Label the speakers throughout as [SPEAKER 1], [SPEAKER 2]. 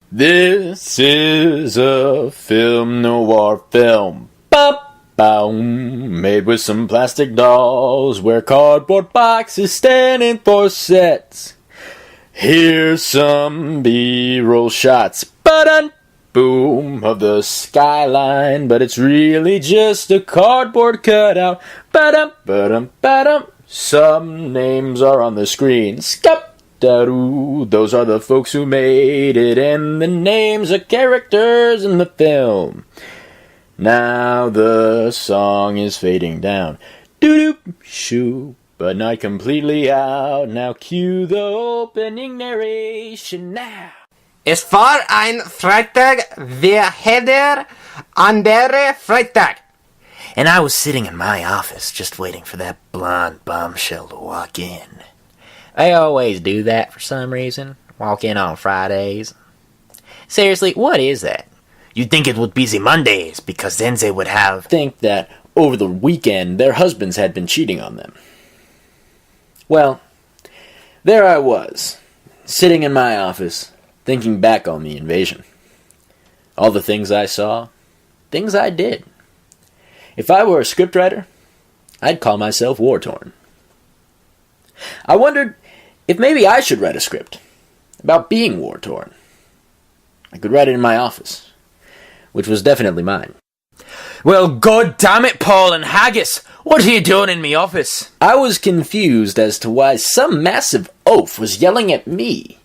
[SPEAKER 1] This is a film noir film. Ba-boom, made with some plastic dolls where cardboard boxes stand in for sets. Here's some B-roll shots. Ba-dun, boom, of the skyline, but it's really just a cardboard cutout. Ba-dum, ba-dum, ba-dum. Some names are on the screen. Skup-da-doo. Those are the folks who made it, and the names are characters in the film. Now the song is fading down. Doo-doo, shoo, but not completely out. Now cue the opening narration now.
[SPEAKER 2] Es war ein Freitag, wir hätten andere Freitag.
[SPEAKER 3] And I was sitting in my office just waiting for that blonde bombshell to walk in. I always do that for some reason. Walk in on Fridays. Seriously, what is that? You'd think it would be the Mondays, because then they would
[SPEAKER 1] think that over the weekend their husbands had been cheating on them. Well, there I was, sitting in my office, thinking back on the invasion. All the things I saw, things I did. If I were a scriptwriter, I'd call myself war-torn. I wondered if maybe I should write a script about being war-torn. I could write it in my office, which was definitely mine.
[SPEAKER 3] Well, God damn it, Paul and Haggis! What are you doing in me office?
[SPEAKER 1] I was confused as to why some massive oaf was yelling at me.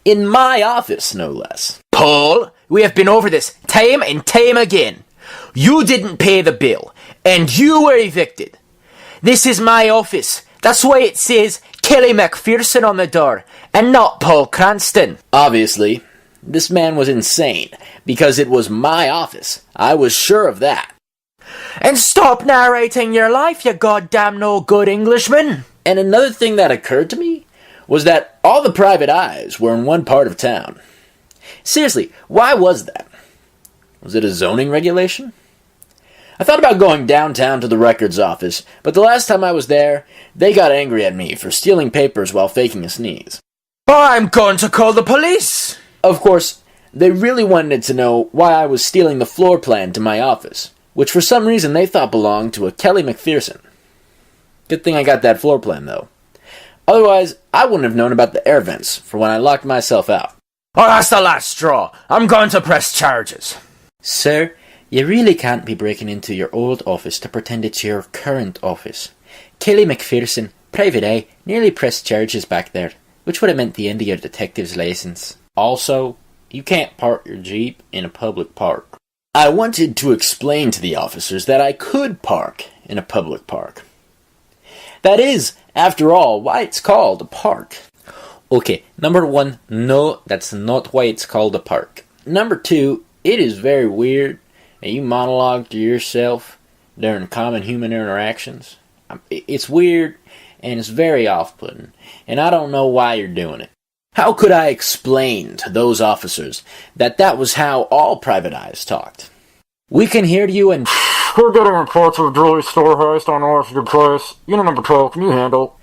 [SPEAKER 1] In my office, no less.
[SPEAKER 3] Paul, we have been over this time and time again. You didn't pay the bill, and you were evicted. This is my office. That's why it says Kelly McPherson on the door, and not Paul Cranston.
[SPEAKER 1] Obviously, this man was insane, because it was my office. I was sure of that.
[SPEAKER 3] And stop narrating your life, you goddamn no-good Englishman.
[SPEAKER 1] And another thing that occurred to me was that all the private eyes were in one part of town. Seriously, why was that? Was it a zoning regulation? I thought about going downtown to the records office, but the last time I was there, they got angry at me for stealing papers while faking a sneeze.
[SPEAKER 3] I'm going to call the police!
[SPEAKER 1] Of course, they really wanted to know why I was stealing the floor plan to my office, which for some reason they thought belonged to a Kelly McPherson. Good thing I got that floor plan, though. Otherwise, I wouldn't have known about the air vents for when I locked myself out.
[SPEAKER 3] Oh, that's the last straw. I'm going to press charges.
[SPEAKER 4] Sir, you really can't be breaking into your old office to pretend it's your current office. Kelly McPherson, Private Eye, nearly pressed charges back there, which would have meant the end of your detective's license.
[SPEAKER 1] Also, you can't park your Jeep in a public park. I wanted to explain to the officers that I could park in a public park. That is, after all, why it's called a park.
[SPEAKER 4] Okay, number one, no, that's not why it's called a park.
[SPEAKER 1] Number two, it is very weird that you monologue to yourself during common human interactions. It's weird, and it's very off-putting, and I don't know why you're doing it. How could I explain to those officers that was how all private eyes talked? We can hear you and...
[SPEAKER 5] We're getting reports of a jewelry store heist on Orchard Place. Unit number 12, can you handle?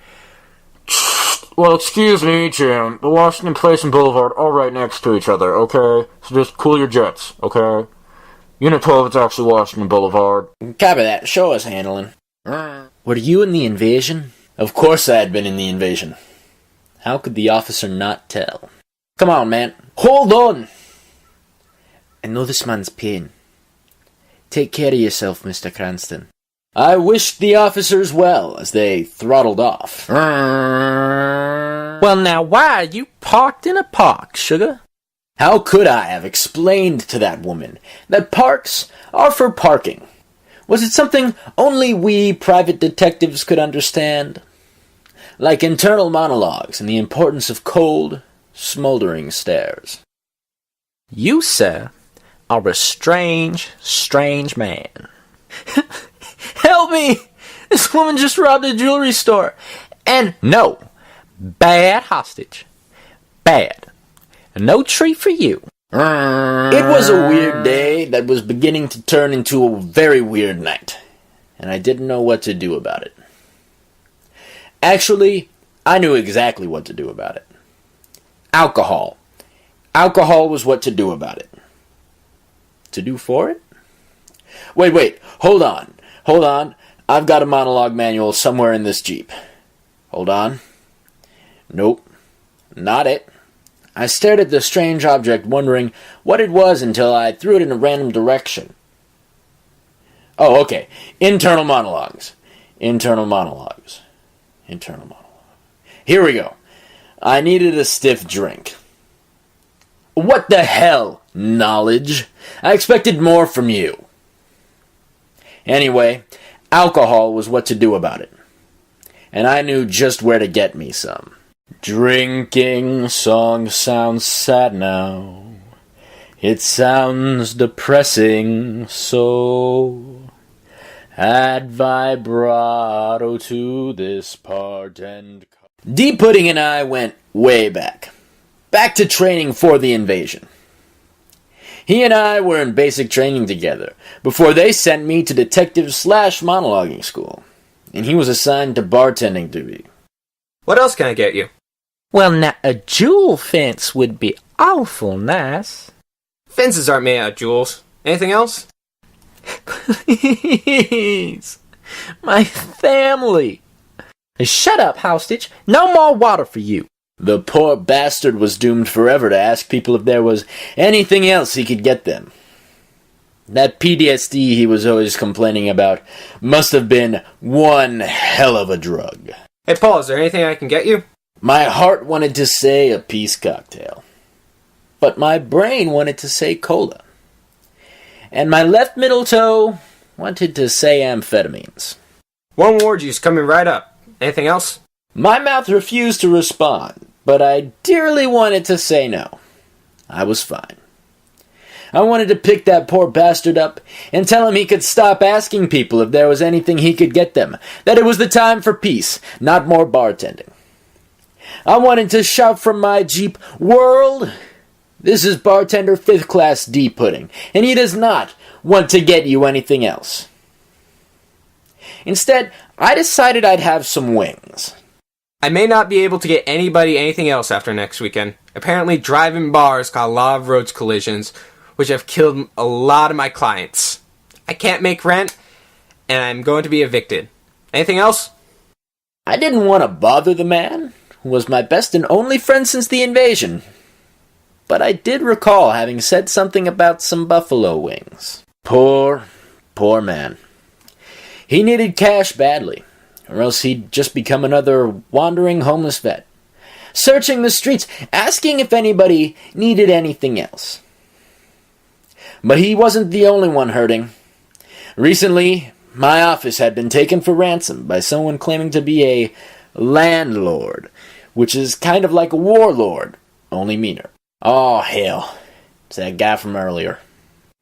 [SPEAKER 5] Well, excuse me, Jim. The Washington Place and Boulevard are right next to each other, okay? So just cool your jets, okay? Unit 12, it's actually Washington Boulevard.
[SPEAKER 1] Copy that. Show us handling.
[SPEAKER 4] Were you in the invasion?
[SPEAKER 1] Of course I had been in the invasion.
[SPEAKER 4] How could the officer not tell?
[SPEAKER 1] Come on, man. Hold on!
[SPEAKER 4] I know this man's pain. Take care of yourself, Mr. Cranston.
[SPEAKER 1] I wished the officers well as they throttled off.
[SPEAKER 3] Well, now, why are you parked in a park, sugar?
[SPEAKER 1] How could I have explained to that woman that parks are for parking? Was it something only we private detectives could understand? Like internal monologues and the importance of cold, smoldering stares.
[SPEAKER 3] You, sir, are a strange, strange man. Help me! This woman just robbed a jewelry store. And no, bad hostage. Bad. No treat for you.
[SPEAKER 1] It was a weird day that was beginning to turn into a very weird night, and I didn't know what to do about it. Actually, I knew exactly what to do about it. Alcohol. Alcohol was what to do about it. To do for it? Wait, hold on. I've got a monologue manual somewhere in this Jeep. Hold on. Nope, not it. I stared at the strange object, wondering what it was until I threw it in a random direction. Oh, okay. Internal monologues. Here we go. I needed a stiff drink. What the hell, knowledge? I expected more from you. Anyway, alcohol was what to do about it. And I knew just where to get me some. Drinking song sounds sad now. It sounds depressing, so add vibrato to this part and... D Pudding and I went way back. Back to training for the invasion. He and I were in basic training together before they sent me to detective/monologuing school. And he was assigned to bartending duty.
[SPEAKER 2] What else can I get you?
[SPEAKER 3] Well, now, a jewel fence would be awful nice.
[SPEAKER 2] Fences aren't made out of jewels. Anything else?
[SPEAKER 3] Please. My family. Shut up, hostage. No more water for you.
[SPEAKER 1] The poor bastard was doomed forever to ask people if there was anything else he could get them. That PTSD he was always complaining about must have been one hell of a drug.
[SPEAKER 2] Hey, Paul, is there anything I can get you?
[SPEAKER 1] My heart wanted to say a peace cocktail, but my brain wanted to say cola. And my left middle toe wanted to say amphetamines.
[SPEAKER 2] One more juice coming right up. Anything else?
[SPEAKER 1] My mouth refused to respond, but I dearly wanted to say no. I was fine. I wanted to pick that poor bastard up and tell him he could stop asking people if there was anything he could get them, that it was the time for peace, not more bartending. I wanted to shout from my Jeep, "World, this is bartender 5th class D Pudding, and he does not want to get you anything else." Instead, I decided I'd have some wings.
[SPEAKER 2] I may not be able to get anybody anything else after next weekend. Apparently, driving bars caused a lot of road collisions, which have killed a lot of my clients. I can't make rent, and I'm going to be evicted. Anything else?
[SPEAKER 1] I didn't want to bother the man, who was my best and only friend since the invasion. But I did recall having said something about some buffalo wings. Poor man. He needed cash badly, or else he'd just become another wandering homeless vet, searching the streets, asking if anybody needed anything else. But he wasn't the only one hurting. Recently, my office had been taken for ransom by someone claiming to be a landlord, which is kind of like a warlord, only meaner. Oh, hell. It's that guy from earlier.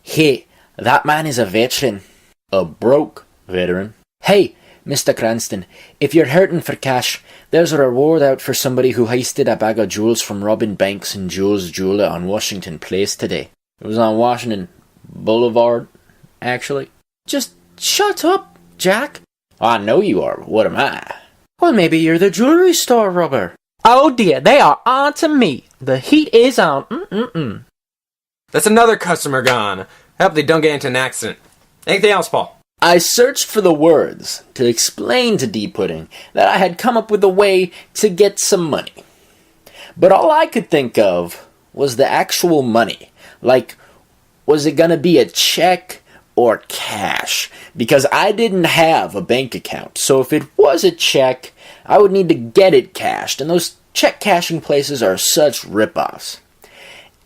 [SPEAKER 1] Hey, that man is a veteran. A broke veteran. Hey, Mr. Cranston, if you're hurting for cash, there's a reward out for somebody who heisted a bag of jewels from Robin Banks and Jules Jeweler on Washington Place today. It was on Washington Boulevard, actually.
[SPEAKER 3] Just shut up, Jack.
[SPEAKER 1] I know you are, but what am I?
[SPEAKER 3] Well, maybe you're the jewelry store robber. Oh dear, they are on to me. The heat is on.
[SPEAKER 2] That's another customer gone. I hope they don't get into an accident. Anything else, Paul?
[SPEAKER 1] I searched for the words to explain to D Pudding that I had come up with a way to get some money. But all I could think of was the actual money. Like, was it gonna be a check or cash? Because I didn't have a bank account. So if it was a check, I would need to get it cashed. And those check cashing places are such rip-offs.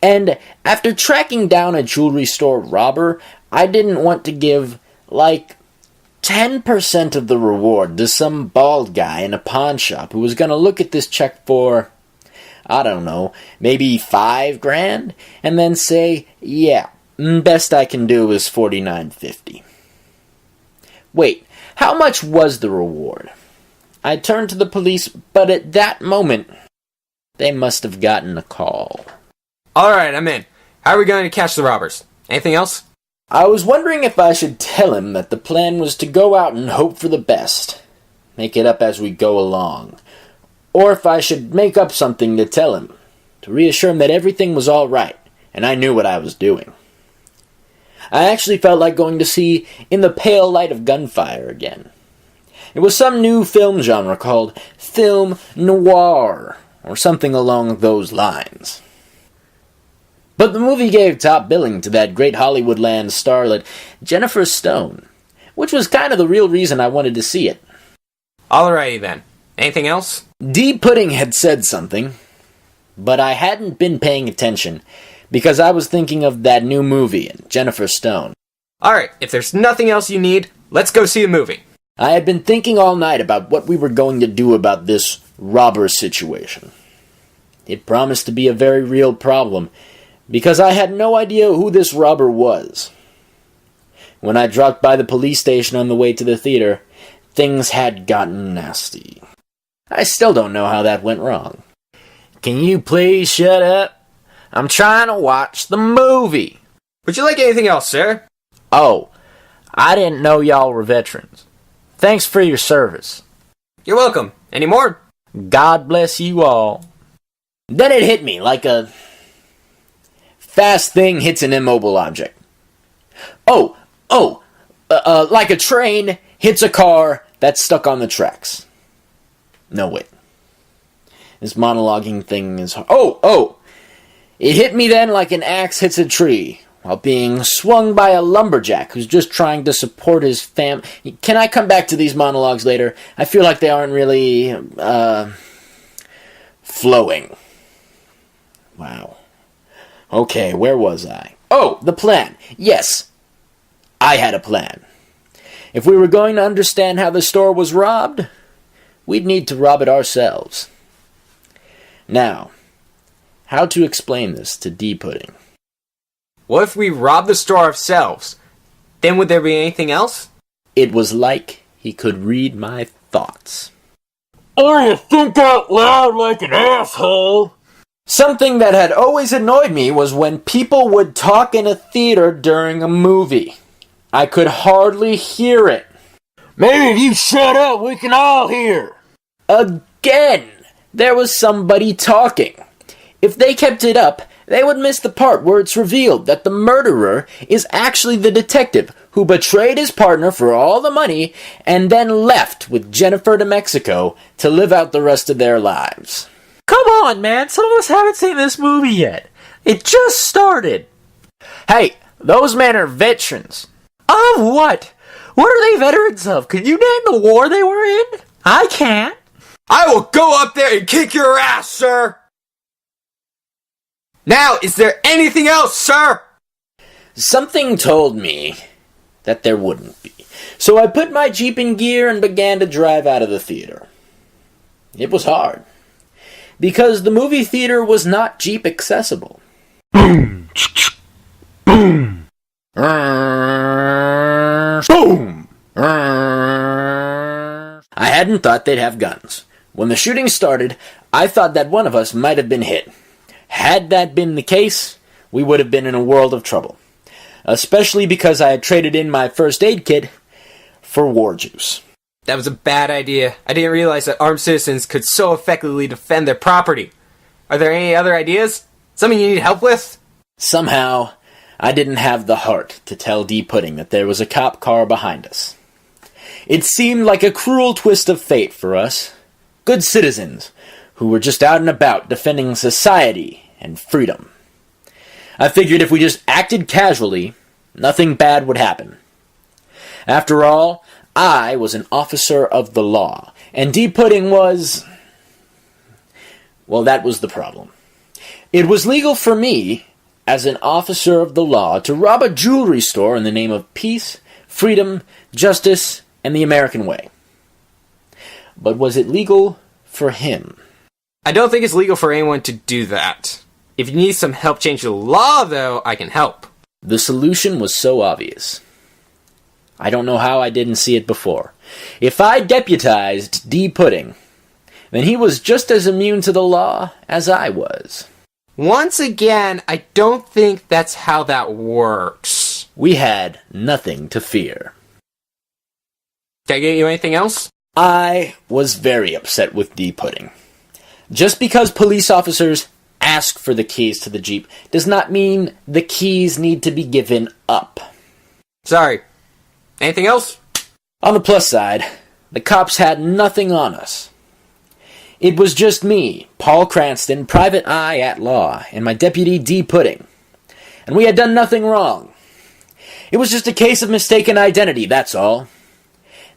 [SPEAKER 1] And after tracking down a jewelry store robber, I didn't want to give, 10% of the reward to some bald guy in a pawn shop who was going to look at this check for, I don't know, maybe $5,000, and then say, yeah, best I can do is $49.50. Wait, how much was the reward? I turned to the police, but at that moment, they must have gotten a call.
[SPEAKER 2] Alright, I'm in. How are we going to catch the robbers? Anything else?
[SPEAKER 1] I was wondering if I should tell him that the plan was to go out and hope for the best, make it up as we go along, or if I should make up something to tell him.
[SPEAKER 4] to reassure him that everything was all right, and I knew what I was doing. I actually felt like going to see In the Pale Light of Gunfire again. It was some new film genre called film noir, or something along those lines. But the movie gave top billing to that great Hollywoodland starlet Jennifer Stone, which was kind of the real reason I wanted to see it.
[SPEAKER 2] Alrighty then. Anything else?
[SPEAKER 4] D Pudding had said something, but I hadn't been paying attention because I was thinking of that new movie and Jennifer Stone.
[SPEAKER 2] Alright, if there's nothing else you need, let's go see a movie.
[SPEAKER 4] I had been thinking all night about what we were going to do about this robber situation. It promised to be a very real problem, because I had no idea who this robber was. When I dropped by the police station on the way to the theater, things had gotten nasty. I still don't know how that went wrong.
[SPEAKER 3] Can you please shut up? I'm trying to watch the movie.
[SPEAKER 2] Would you like anything else, sir?
[SPEAKER 3] Oh, I didn't know y'all were veterans. Thanks for your service.
[SPEAKER 2] You're welcome. Any more?
[SPEAKER 3] God bless you all.
[SPEAKER 4] Then it hit me like a fast thing hits an immobile object. Like a train hits a car that's stuck on the tracks. No, wait. This monologuing thing is... It hit me then like an axe hits a tree while being swung by a lumberjack who's just trying to support his fam... Can I come back to these monologues later? I feel like they aren't really, flowing. Wow. Okay, where was I? Oh, the plan. Yes, I had a plan. If we were going to understand how the store was robbed, we'd need to rob it ourselves. Now, how to explain this to D Pudding?
[SPEAKER 2] What if we rob the store ourselves? Then would there be anything else?
[SPEAKER 4] It was like he could read my thoughts.
[SPEAKER 5] Or you think out loud like an asshole.
[SPEAKER 4] Something that had always annoyed me was when people would talk in a theater during a movie. I could hardly hear it.
[SPEAKER 5] Maybe if you shut up, we can all hear.
[SPEAKER 4] Again, there was somebody talking. If they kept it up, they would miss the part where it's revealed that the murderer is actually the detective who betrayed his partner for all the money and then left with Jennifer to Mexico to live out the rest of their lives.
[SPEAKER 3] Come on, man. Some of us haven't seen this movie yet. It just started. Hey, those men are veterans. Of what? What are they veterans of? Can you name the war they were in? I can't.
[SPEAKER 2] I will go up there and kick your ass, sir! Now, is there anything else, sir?
[SPEAKER 4] Something told me that there wouldn't be. So I put my Jeep in gear and began to drive out of the theater. It was hard, because the movie theater was not Jeep accessible.
[SPEAKER 5] Boom! Boom!
[SPEAKER 4] Boom! I hadn't thought they'd have guns. When the shooting started, I thought that one of us might have been hit. Had that been the case, we would have been in a world of trouble. Especially because I had traded in my first aid kit for war juice.
[SPEAKER 2] That was a bad idea. I didn't realize that armed citizens could so effectively defend their property. Are there any other ideas? Something you need help with?
[SPEAKER 4] Somehow, I didn't have the heart to tell D Pudding that there was a cop car behind us. It seemed like a cruel twist of fate for us, good citizens, who were just out and about defending society and freedom. I figured if we just acted casually, nothing bad would happen. After all, I was an officer of the law, and D Pudding was... Well, that was the problem. It was legal for me, as an officer of the law, to rob a jewelry store in the name of peace, freedom, justice, and the American way. But was it legal for him?
[SPEAKER 2] I don't think it's legal for anyone to do that. If you need some help change the law, though, I can help.
[SPEAKER 4] The solution was so obvious. I don't know how I didn't see it before. If I deputized D Pudding, then he was just as immune to the law as I was.
[SPEAKER 2] Once again, I don't think that's how that works.
[SPEAKER 4] We had nothing to fear.
[SPEAKER 2] Can I get you anything else?
[SPEAKER 4] I was very upset with D Pudding. Just because police officers ask for the keys to the Jeep does not mean the keys need to be given up.
[SPEAKER 2] Sorry. Anything else?
[SPEAKER 4] On the plus side, the cops had nothing on us. It was just me, Paul Cranston, Private Eye-at-Law, and my deputy D Pudding. And we had done nothing wrong. It was just a case of mistaken identity, that's all.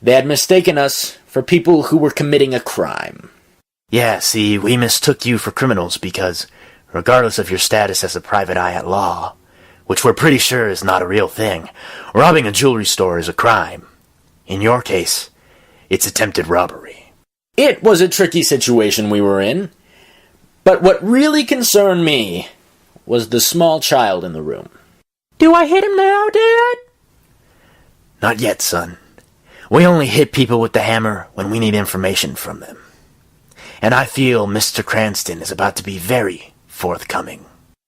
[SPEAKER 4] They had mistaken us for people who were committing a crime.
[SPEAKER 3] Yeah, see, we mistook you for criminals because, regardless of your status as a private eye-at-law, which we're pretty sure is not a real thing, robbing a jewelry store is a crime. In your case, it's attempted robbery.
[SPEAKER 4] It was a tricky situation we were in, but what really concerned me was the small child in the room.
[SPEAKER 3] Do I hit him now, Dad? Not yet, son. We only hit people with the hammer when we need information from them. And I feel Mr. Cranston is about to be very forthcoming.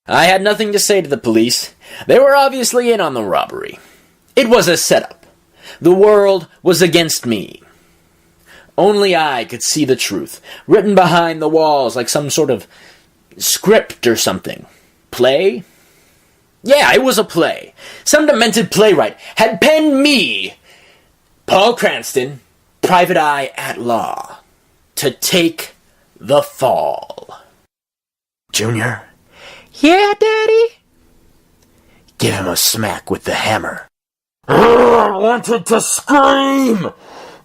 [SPEAKER 4] I had nothing to say to the police. They were obviously in on the robbery. It was a setup. The world was against me. Only I could see the truth, written behind the walls like some sort of script or something. Play? Yeah, it was a play. Some demented playwright had penned me, Paul Cranston, Private Eye-at-Law, to take the fall.
[SPEAKER 3] Junior? Yeah, Daddy? Give him a smack with the hammer.
[SPEAKER 5] I wanted to scream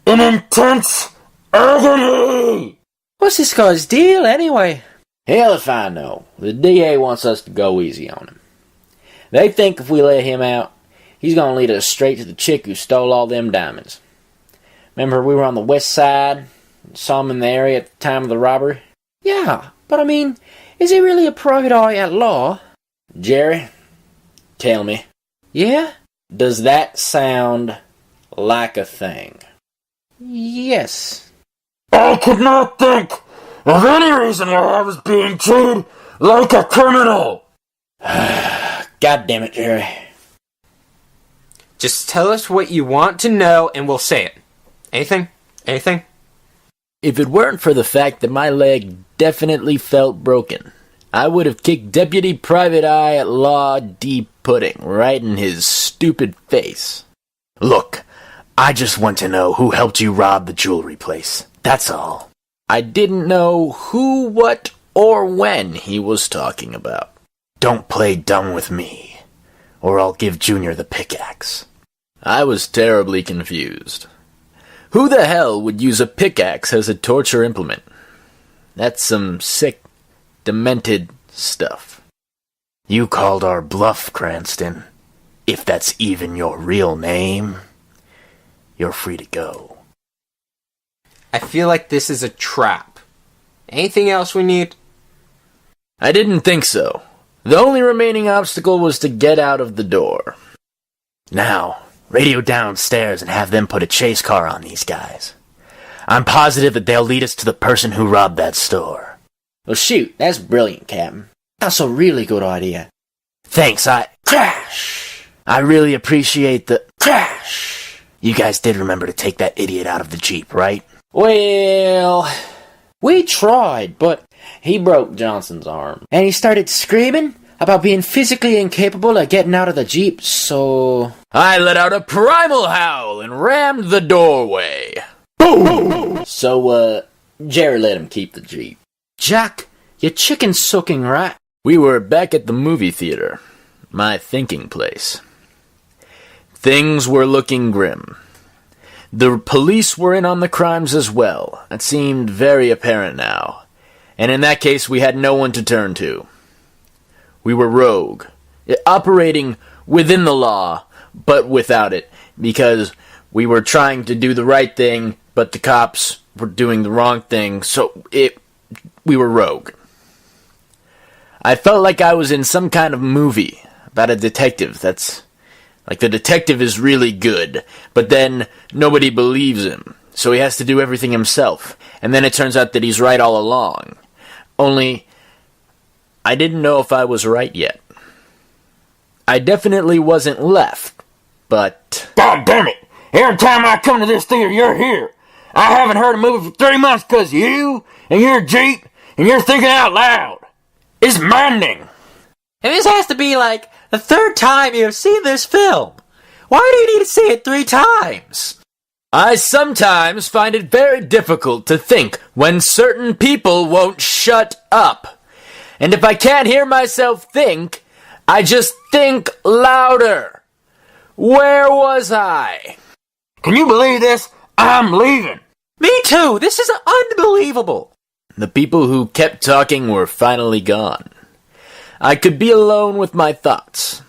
[SPEAKER 5] in intense agony.
[SPEAKER 4] What's this guy's deal, anyway? Hell if I know. The DA wants us to go easy on him. They think if we let him out, he's gonna lead us straight to the chick who stole all them diamonds. Remember we were on the west side and saw him in the area at the time of the robbery? Yeah, but I mean, is he really a private eye-at-law? Jerry, tell me. Yeah? Does that sound like a thing? Yes.
[SPEAKER 5] I could not think of any reason why I was being treated like a criminal.
[SPEAKER 4] God damn it, Jerry.
[SPEAKER 2] Just tell us what you want to know and we'll say it. Anything? Anything?
[SPEAKER 3] If it weren't for the fact that my leg definitely felt broken, I would have kicked Deputy Private Eye-at-Law D Pudding right in his stupid face. Look, I just want to know who helped you rob the jewelry place. That's all. I didn't know who, what, or when he was talking about. Don't play dumb with me, or I'll give Junior the pickaxe. I was terribly confused. Who the hell would use a pickaxe as a torture implement? That's some sick, demented stuff. You called our bluff, Cranston. If that's even your real name, you're free to go.
[SPEAKER 2] I feel like this is a trap. Anything else we need?
[SPEAKER 3] I didn't think so. The only remaining obstacle was to get out of the door. Now, radio downstairs and have them put a chase car on these guys. I'm positive that they'll lead us to the person who robbed that store.
[SPEAKER 4] Well, shoot, that's brilliant, Captain. That's a really good idea.
[SPEAKER 3] Thanks, Crash! I really appreciate the... Crash! You guys did remember to take that idiot out of the Jeep, right?
[SPEAKER 4] Well, we tried, but he broke Johnson's arm. And he started screaming about being physically incapable of getting out of the Jeep, so...
[SPEAKER 3] I let out a primal howl and rammed the doorway. Boom!
[SPEAKER 4] So, Jerry let him keep the Jeep. Jack, you chicken-sucking rat.
[SPEAKER 3] We were back at the movie theater, my thinking place. Things were looking grim. The police were in on the crimes as well. It seemed very apparent now. And in that case, we had no one to turn to. We were rogue, operating within the law, but without it, because we were trying to do the right thing, but the cops were doing the wrong thing, so we were rogue. I felt like I was in some kind of movie about a detective that's... Like, the detective is really good, but then nobody believes him, so he has to do everything himself, and then it turns out that he's right all along. Only, I didn't know if I was right yet. I definitely wasn't left, but...
[SPEAKER 5] God damn it! Every time I come to this theater, you're here. I haven't heard a movie for 3 months because you and your Jeep and you're thinking out loud. is maddening.
[SPEAKER 3] And this has to be like the third time you've seen this film. Why do you need to see it 3 times? I sometimes find it very difficult to think when certain people won't shut up. And if I can't hear myself think, I just think louder. Where was I?
[SPEAKER 5] Can you believe this? I'm leaving.
[SPEAKER 3] Me too. This is unbelievable. The people who kept talking were finally gone. I could be alone with my thoughts.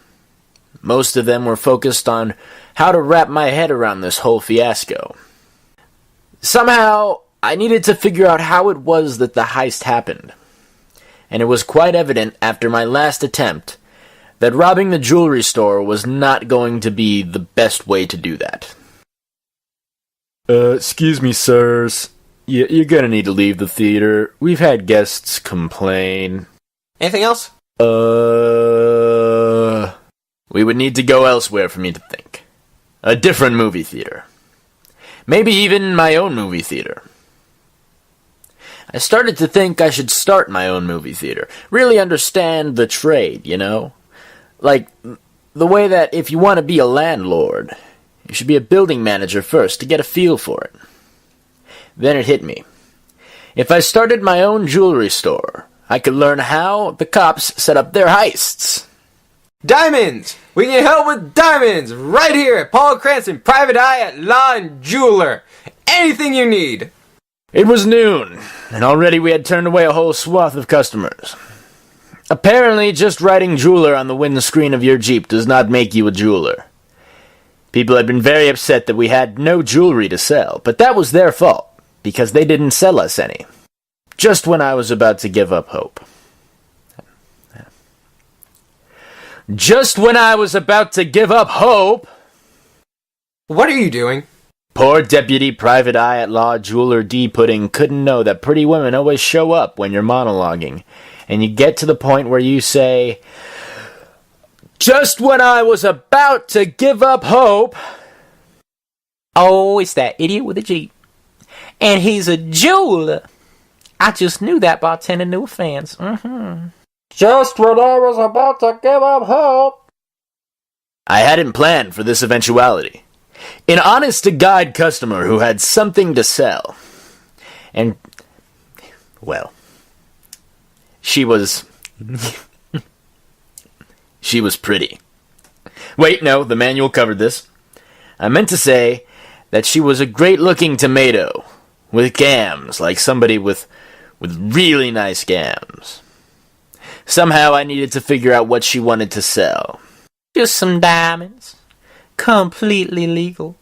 [SPEAKER 3] Most of them were focused on how to wrap my head around this whole fiasco. Somehow, I needed to figure out how it was that the heist happened. And it was quite evident after my last attempt that robbing the jewelry store was not going to be the best way to do that. Excuse me, sirs. You're gonna need to leave the theater. We've had guests complain.
[SPEAKER 2] Anything else?
[SPEAKER 3] We would need to go elsewhere for me to think. A different movie theater. Maybe even my own movie theater. I started to think I should start my own movie theater. Really understand the trade, you know? Like, the way that if you want to be a landlord, you should be a building manager first to get a feel for it. Then it hit me. If I started my own jewelry store, I could learn how the cops set up their heists.
[SPEAKER 2] Diamonds! We can help with diamonds right here at Paul Cranston, Private Eye-at-Law and Jeweler. Anything you need.
[SPEAKER 3] It was noon, and already we had turned away a whole swath of customers. Apparently, just writing jeweler on the windscreen of your Jeep does not make you a jeweler. People had been very upset that we had no jewelry to sell, but that was their fault, because they didn't sell us any. Just when I was about to give up hope. Just when I was about to give up hope...
[SPEAKER 2] What are you doing?
[SPEAKER 3] Poor Deputy Private Eye-at-Law Jeweler D Pudding couldn't know that pretty women always show up when you're monologuing, and you get to the point where you say, just when I was about to give up hope... Oh, it's that idiot with a Jeep. And he's a jeweler. I just knew that bartender knew fans.
[SPEAKER 5] Just when I was about to give up hope.
[SPEAKER 3] I hadn't planned for this eventuality. An honest-to-God customer who had something to sell. And, well, she was... she was pretty. Wait, no, the manual covered this. I meant to say that she was a great-looking tomato, with gams, like somebody with really nice gams. Somehow I needed to figure out what she wanted to sell. Just some diamonds. Completely legal.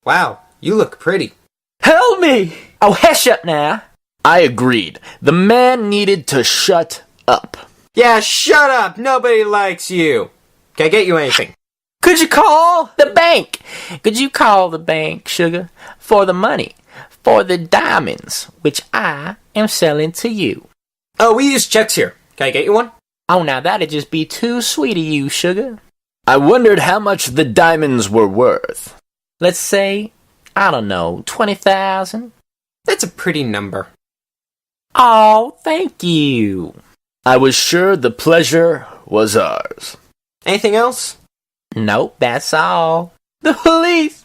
[SPEAKER 2] Wow, you look pretty.
[SPEAKER 3] Help me! Oh, hush up now. I agreed. The man needed to shut up.
[SPEAKER 2] Yeah, shut up! Nobody likes you! Can I get you anything?
[SPEAKER 3] Could you call the bank? Could you call the bank, sugar, for the money, for the diamonds, which I am selling to you?
[SPEAKER 2] Oh, we use checks here. Can I get you one?
[SPEAKER 3] Oh, now that'd just be too sweet of you, sugar. I wondered how much the diamonds were worth. Let's say, I don't know, 20,000?
[SPEAKER 2] That's a pretty number.
[SPEAKER 3] Oh, thank you. I was sure the pleasure was ours.
[SPEAKER 2] Anything else?
[SPEAKER 3] Nope, that's all. The police!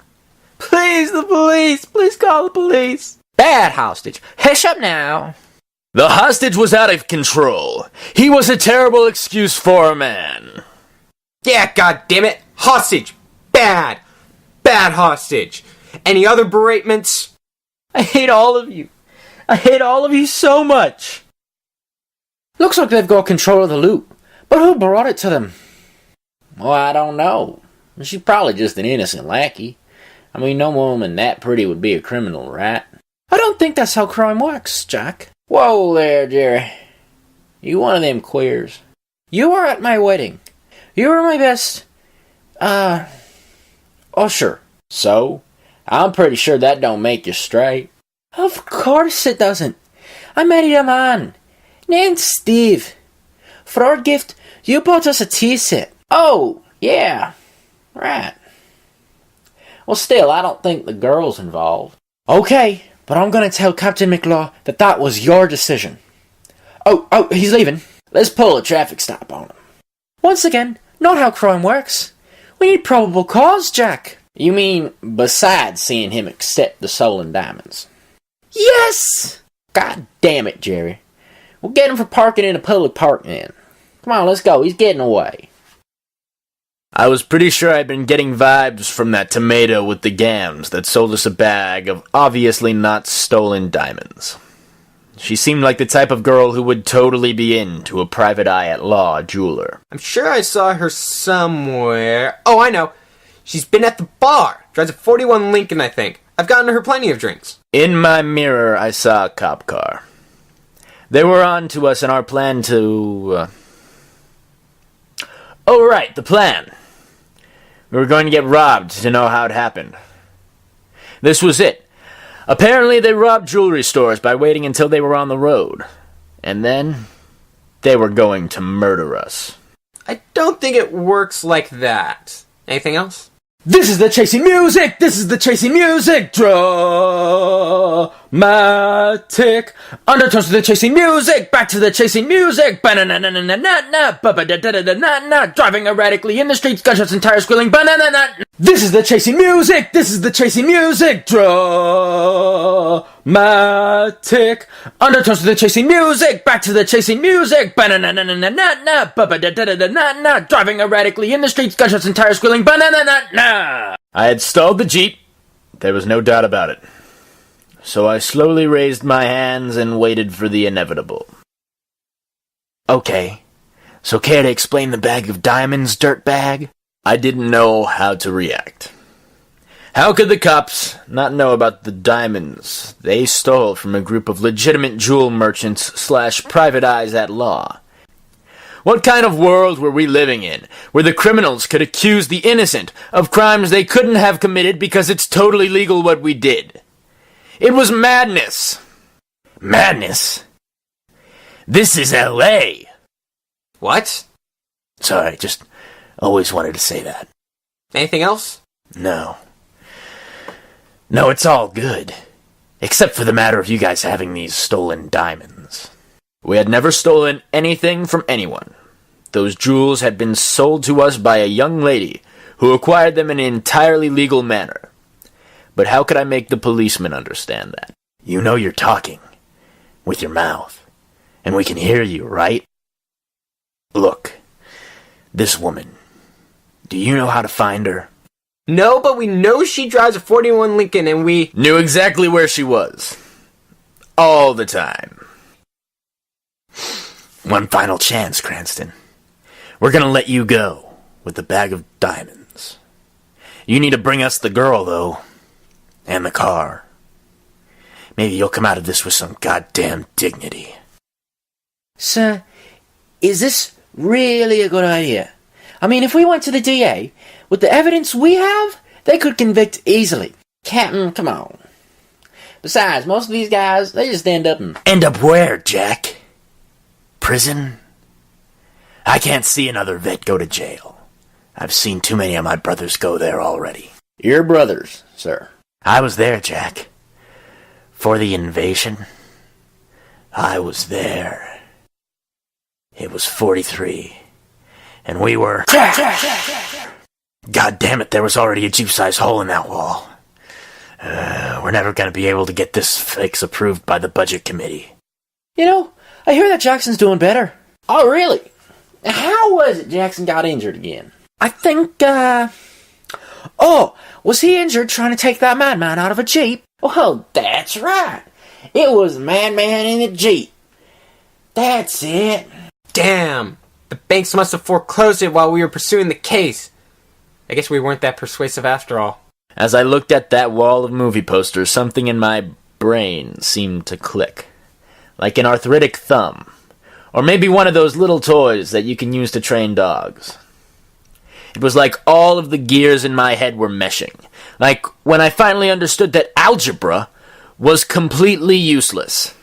[SPEAKER 3] Please, the police! Please call the police! Bad hostage. Hush up now. The hostage was out of control. He was a terrible excuse for a man.
[SPEAKER 2] Yeah, goddammit! Hostage! Bad! Bad hostage! Any other beratements?
[SPEAKER 3] I hate all of you. I hate all of you so much.
[SPEAKER 4] Looks like they've got control of the loot. But who brought it to them? Well, I don't know. She's probably just an innocent lackey. I mean, no woman that pretty would be a criminal, right?
[SPEAKER 3] I don't think that's how crime works, Jack.
[SPEAKER 4] Whoa there, Jerry. You one of them queers. You were at my wedding. You were my best, usher. So? I'm pretty sure that don't make you straight.
[SPEAKER 3] Of course it doesn't. I married a man named Steve. For our gift, you bought us a tea set.
[SPEAKER 4] Oh, yeah. Right. Well, still, I don't think the girl's involved.
[SPEAKER 3] Okay, but I'm gonna tell Captain McLaw that was your decision. Oh, he's leaving.
[SPEAKER 4] Let's pull a traffic stop on him.
[SPEAKER 3] Once again, not how crime works. We need probable cause, Jack.
[SPEAKER 4] You mean besides seeing him accept the stolen diamonds?
[SPEAKER 3] Yes!
[SPEAKER 4] God damn it, Jerry. We'll get him for parking in a public park then. Come on, let's go. He's getting away.
[SPEAKER 1] I was pretty sure I'd been getting vibes from that tomato with the gams that sold us a bag of obviously not stolen diamonds. She seemed like the type of girl who would totally be into a private eye-at-law jeweler.
[SPEAKER 2] I'm sure I saw her somewhere. Oh, I know. She's been at the bar. Drives a 41 Lincoln, I think. I've gotten her plenty of drinks.
[SPEAKER 1] In my mirror, I saw a cop car. They were on to us in our plan to... Oh, right, the plan. We were going to get robbed to know how it happened. This was it. Apparently, they robbed jewelry stores by waiting until they were on the road. And then, they were going to murder us.
[SPEAKER 2] I don't think it works like that. Anything else?
[SPEAKER 1] This is the chasing music! This is the chasing music! Dramatic! Undertones to the chasing music! Back to the chasing music! Ba-na-na-na-na-na-na! Ba-ba-da-da-da-da-na-na! Driving erratically in the streets, gunshots and tires squealing! Ba-na-na-na! This is the chasing music! This is the chasing music! Dramatic! Undertones to the chasing music! Back to the chasing music! Ba-na-na-na-na-na-na! Ba-ba-da-da-da-da-na-na! Driving erratically in the streets, gunshots and tires squealing! Ba-na-na-na-na! I had stalled the Jeep. There was no doubt about it. So I slowly raised my hands and waited for the inevitable.
[SPEAKER 3] Okay, so care to explain the bag of diamonds, dirtbag?
[SPEAKER 1] I didn't know how to react. How could the cops not know about the diamonds they stole from a group of legitimate jewel merchants / private eyes at law? What kind of world were we living in, where the criminals could accuse the innocent of crimes they couldn't have committed because it's totally legal what we did? It was madness.
[SPEAKER 3] Madness? This is L.A.
[SPEAKER 2] What?
[SPEAKER 3] Sorry, just always wanted to say that.
[SPEAKER 2] Anything else?
[SPEAKER 3] No. No, it's all good. Except for the matter of you guys having these stolen diamonds.
[SPEAKER 1] We had never stolen anything from anyone. Those jewels had been sold to us by a young lady who acquired them in an entirely legal manner. But how could I make the policeman understand that?
[SPEAKER 3] You know you're talking. With your mouth. And we can hear you, right? Look. This woman. Do you know how to find her?
[SPEAKER 2] No, but we know she drives a 41 Lincoln and we...
[SPEAKER 1] Knew exactly where she was. All the time.
[SPEAKER 3] One final chance, Cranston. We're gonna let you go with the bag of diamonds. You need to bring us the girl, though. And the car. Maybe you'll come out of this with some goddamn dignity.
[SPEAKER 4] Sir, is this really a good idea? I mean, if we went to the DA, with the evidence we have, they could convict easily. Captain, come on. Besides, most of these guys, they just end up in...
[SPEAKER 3] End up where, Jack? Prison? I can't see another vet go to jail. I've seen too many of my brothers go there already.
[SPEAKER 4] Your brothers, sir.
[SPEAKER 3] I was there, Jack. For the invasion. I was there. It was 43. And we were... God damn it, there was already a Jeep-sized hole in that wall. We're never gonna be able to get this fix approved by the budget committee.
[SPEAKER 4] You know, I hear that Jackson's doing better. Oh, really? How was it Jackson got injured again?
[SPEAKER 3] I think,
[SPEAKER 4] Oh, was he injured trying to take that madman out of a Jeep? Oh, that's right. It was the madman in the Jeep. That's it.
[SPEAKER 2] Damn. The banks must have foreclosed it while we were pursuing the case. I guess we weren't that persuasive after all.
[SPEAKER 1] As I looked at that wall of movie posters, something in my brain seemed to click. Like an arthritic thumb. Or maybe one of those little toys that you can use to train dogs. It was like all of the gears in my head were meshing. Like when I finally understood that algebra was completely useless.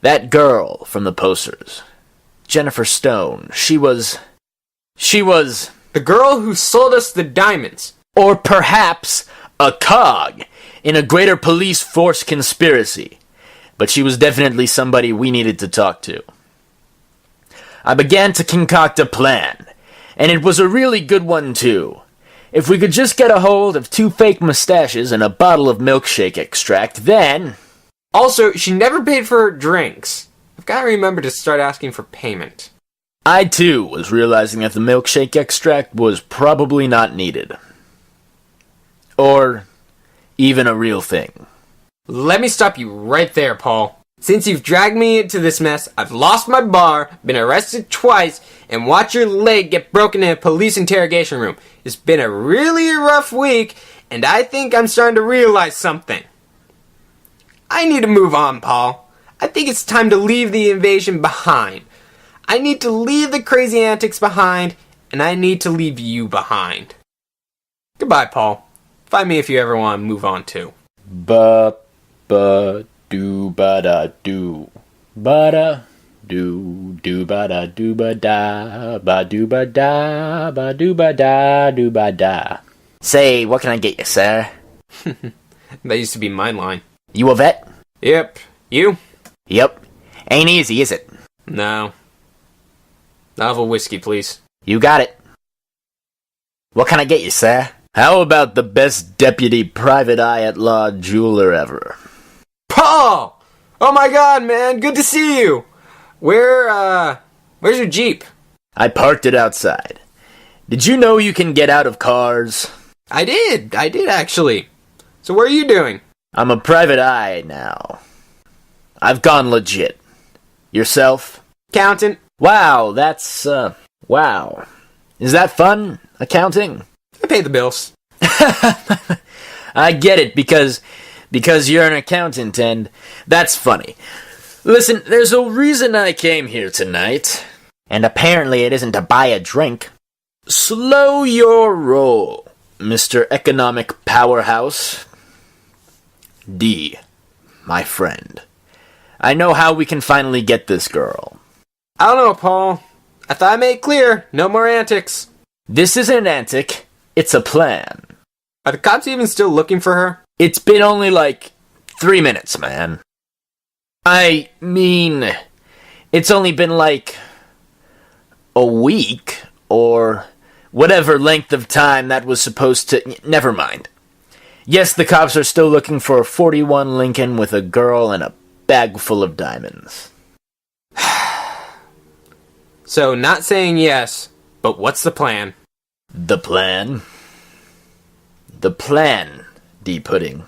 [SPEAKER 1] That girl from the posters, Jennifer Stone, she was...
[SPEAKER 2] The girl who sold us the diamonds.
[SPEAKER 1] Or perhaps a cog in a greater police force conspiracy. But she was definitely somebody we needed to talk to.
[SPEAKER 3] I began to concoct a plan. And it was a really good one, too. If we could just get a hold of 2 fake mustaches and a bottle of milkshake extract, then...
[SPEAKER 2] Also, she never paid for her drinks. I've got to remember to start asking for payment.
[SPEAKER 3] I, too, was realizing that the milkshake extract was probably not needed. Or even a real thing.
[SPEAKER 2] Let me stop you right there, Paul. Since you've dragged me into this mess, I've lost my bar, been arrested twice, and watched your leg get broken in a police interrogation room. It's been a really rough week, and I think I'm starting to realize something. I need to move on, Paul. I think it's time to leave the invasion behind. I need to leave the crazy antics behind, and I need to leave you behind. Goodbye, Paul. Find me if you ever want to move on, too.
[SPEAKER 1] Ba-ba-do-ba-da-do. Ba-da-do-do-ba-da-do-ba-da. Ba-do-ba-da. Ba-do-ba-da-do-ba-da.
[SPEAKER 3] Say, what can I get you, sir?
[SPEAKER 2] That used to be my line.
[SPEAKER 3] You a vet?
[SPEAKER 2] Yep. You?
[SPEAKER 3] Yep. Ain't easy, is it?
[SPEAKER 2] No. I'll have a whiskey, please.
[SPEAKER 3] You got it. What can I get you, sir?
[SPEAKER 1] How about the best deputy private eye-at-law jeweler ever?
[SPEAKER 2] Paul! Oh my god, man, good to see you! Where's your Jeep?
[SPEAKER 1] I parked it outside. Did you know you can get out of cars?
[SPEAKER 2] I did actually. So what are you doing?
[SPEAKER 1] I'm a private eye now. I've gone legit. Yourself?
[SPEAKER 2] Accountant.
[SPEAKER 1] Wow, that's, wow. Is that fun, accounting?
[SPEAKER 2] I pay the bills.
[SPEAKER 1] I get it, because you're an accountant, and that's funny. Listen, there's a reason I came here tonight.
[SPEAKER 3] And apparently it isn't to buy a drink.
[SPEAKER 1] Slow your roll, Mr. Economic Powerhouse. D, my friend. I know how we can finally get this girl.
[SPEAKER 2] I don't know, Paul. I thought I made it clear. No more antics.
[SPEAKER 1] This isn't an antic. It's a plan.
[SPEAKER 2] Are the cops even still looking for her?
[SPEAKER 1] It's been only 3 minutes, man. I mean, it's only been a week, or whatever length of time that was supposed to... Never mind. Yes, the cops are still looking for a 41 Lincoln with a girl and a bag full of diamonds.
[SPEAKER 2] So, not saying yes, but what's the plan?
[SPEAKER 1] The plan? The plan, D Pudding,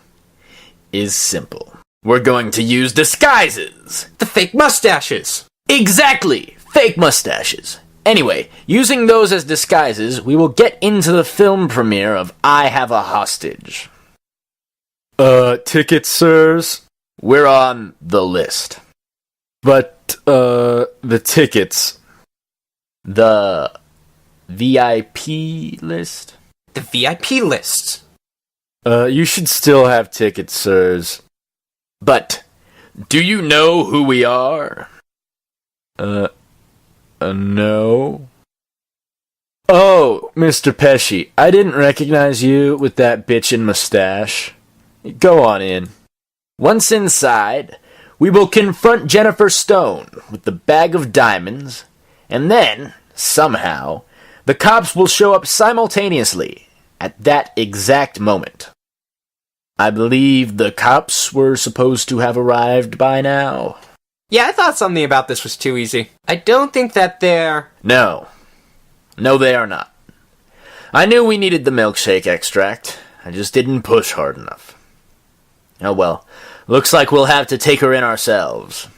[SPEAKER 1] is simple. We're going to use disguises.
[SPEAKER 2] The fake mustaches!
[SPEAKER 1] Exactly! Fake mustaches. Anyway, using those as disguises, we will get into the film premiere of I Have a Hostage.
[SPEAKER 5] Tickets, sirs?
[SPEAKER 1] We're on the list.
[SPEAKER 5] But, the tickets.
[SPEAKER 1] The VIP list?
[SPEAKER 2] The VIP list.
[SPEAKER 5] You should still have tickets, sirs.
[SPEAKER 1] But, do you know who we are?
[SPEAKER 5] No. Oh, Mr. Pesci, I didn't recognize you with that bitchin' mustache. Go on in.
[SPEAKER 1] Once inside, we will confront Jennifer Stone with the bag of diamonds, and then, somehow, the cops will show up simultaneously at that exact moment. I believe the cops were supposed to have arrived by now.
[SPEAKER 2] Yeah, I thought something about this was too easy. I don't think that they're...
[SPEAKER 1] No, they are not. I knew we needed the milkshake extract. I just didn't push hard enough. Oh well, looks like we'll have to take her in ourselves.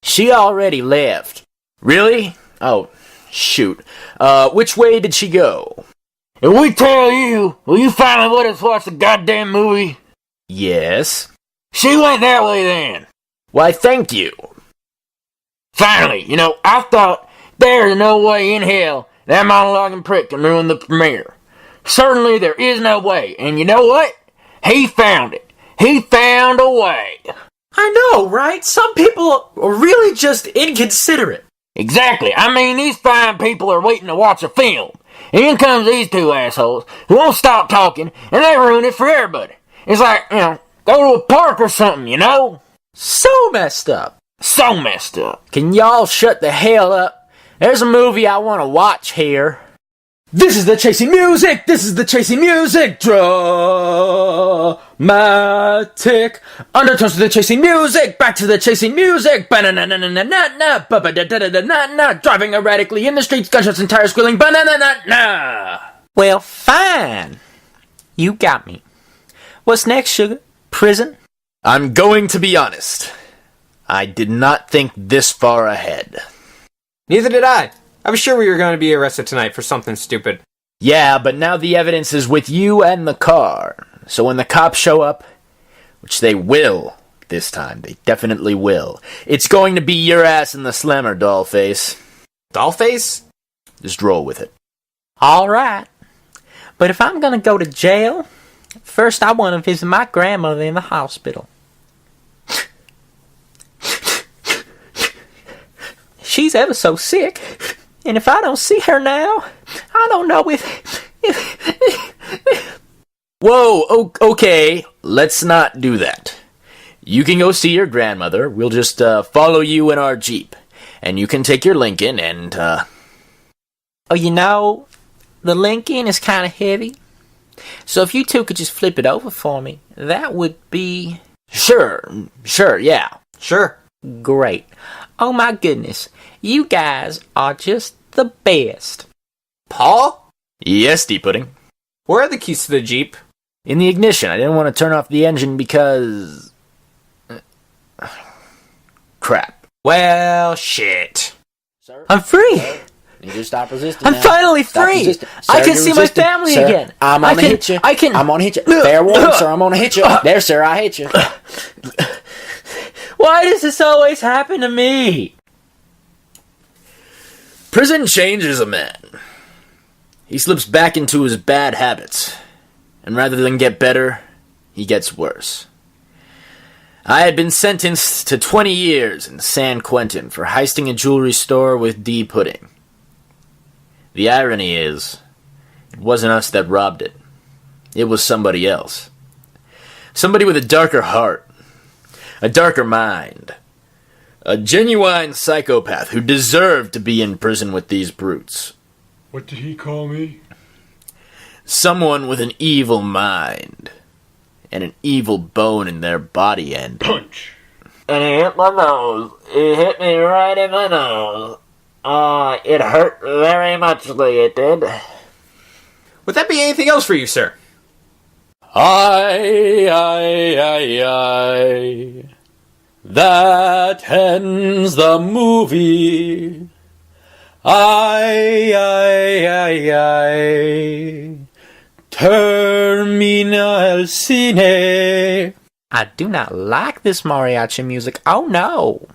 [SPEAKER 3] She already left.
[SPEAKER 1] Really? Oh, shoot. Which way did she go?
[SPEAKER 5] If we tell you, will you finally let us watch the goddamn movie?
[SPEAKER 1] Yes.
[SPEAKER 5] She went that way then.
[SPEAKER 1] Why, thank you.
[SPEAKER 5] Finally, I thought there's no way in hell that monologuing prick can ruin the premiere. Certainly there is no way, and you know what? He found it. He found a way.
[SPEAKER 3] I know, right? Some people are really just inconsiderate.
[SPEAKER 5] Exactly. I mean, these fine people are waiting to watch a film. And in comes these two assholes who won't stop talking, and they ruin it for everybody. It's like, go to a park or something,
[SPEAKER 3] So messed up.
[SPEAKER 5] So messed up.
[SPEAKER 3] Can y'all shut the hell up? There's a movie I want to watch here.
[SPEAKER 1] This is the chasing music! This is the chasing music! Dramatic! Undertones to the chasing music! Back to the chasing music! Ba-na-na-na-na-na-na! Ba-ba-da-da-da-da-na-na! Driving erratically in the streets, gunshots and tires squealing! Ba-na-na-na-na!
[SPEAKER 3] Well, fine. You got me. What's next, sugar? Prison?
[SPEAKER 1] I'm going to be honest. I did not think this far ahead.
[SPEAKER 2] Neither did I. I was sure we were going to be arrested tonight for something stupid.
[SPEAKER 1] Yeah, but now the evidence is with you and the car. So when the cops show up, which they will this time, they definitely will, it's going to be your ass in the slammer, dollface.
[SPEAKER 2] Dollface?
[SPEAKER 1] Just roll with it.
[SPEAKER 3] All right. But if I'm going to go to jail, first I want to visit my grandmother in the hospital. She's ever so sick. And if I don't see her now, I don't know if...
[SPEAKER 1] Whoa, okay, let's not do that. You can go see your grandmother. We'll just follow you in our Jeep. And you can take your Lincoln and,
[SPEAKER 3] Oh, you know, the Lincoln is kind of heavy. So if you two could just flip it over for me, that would be...
[SPEAKER 1] Sure, yeah.
[SPEAKER 2] Sure.
[SPEAKER 3] Great. Oh my goodness. You guys are just the best.
[SPEAKER 2] Paul?
[SPEAKER 1] Yes, D Pudding.
[SPEAKER 2] Where are the keys to the Jeep?
[SPEAKER 1] In the ignition. I didn't want to turn off the engine because... crap.
[SPEAKER 2] Well, shit.
[SPEAKER 4] Sir?
[SPEAKER 3] I'm free.
[SPEAKER 4] You just stop resisting.
[SPEAKER 3] I'm
[SPEAKER 4] now.
[SPEAKER 3] finally
[SPEAKER 4] Stop
[SPEAKER 3] free.
[SPEAKER 4] resisting.
[SPEAKER 3] I
[SPEAKER 4] Sir,
[SPEAKER 3] can
[SPEAKER 4] you're
[SPEAKER 3] see my
[SPEAKER 4] resisting.
[SPEAKER 3] family
[SPEAKER 4] Sir,
[SPEAKER 3] again.
[SPEAKER 4] I'm
[SPEAKER 3] I
[SPEAKER 4] gonna
[SPEAKER 3] can-
[SPEAKER 4] hit you.
[SPEAKER 3] I can-
[SPEAKER 4] I'm gonna hit you. Fair warning, sir. I'm gonna hit you. There, sir. I hit you.
[SPEAKER 3] Why does this always happen to me?
[SPEAKER 1] Prison changes a man. He slips back into his bad habits. And rather than get better, he gets worse. I had been sentenced to 20 years in San Quentin for heisting a jewelry store with D Pudding. The irony is, it wasn't us that robbed it. It was somebody else. Somebody with a darker heart, a darker mind, a genuine psychopath who deserved to be in prison with these brutes.
[SPEAKER 6] What did he call me?
[SPEAKER 1] Someone with an evil mind and an evil bone in their body end.
[SPEAKER 6] Punch!
[SPEAKER 5] And he hit my nose. He hit me right in my nose. It hurt very muchly, it did.
[SPEAKER 2] Would that be anything else for you, sir?
[SPEAKER 1] Aye. That ends the movie. Aye. Terminal Cine.
[SPEAKER 3] I do not like this mariachi music. Oh no.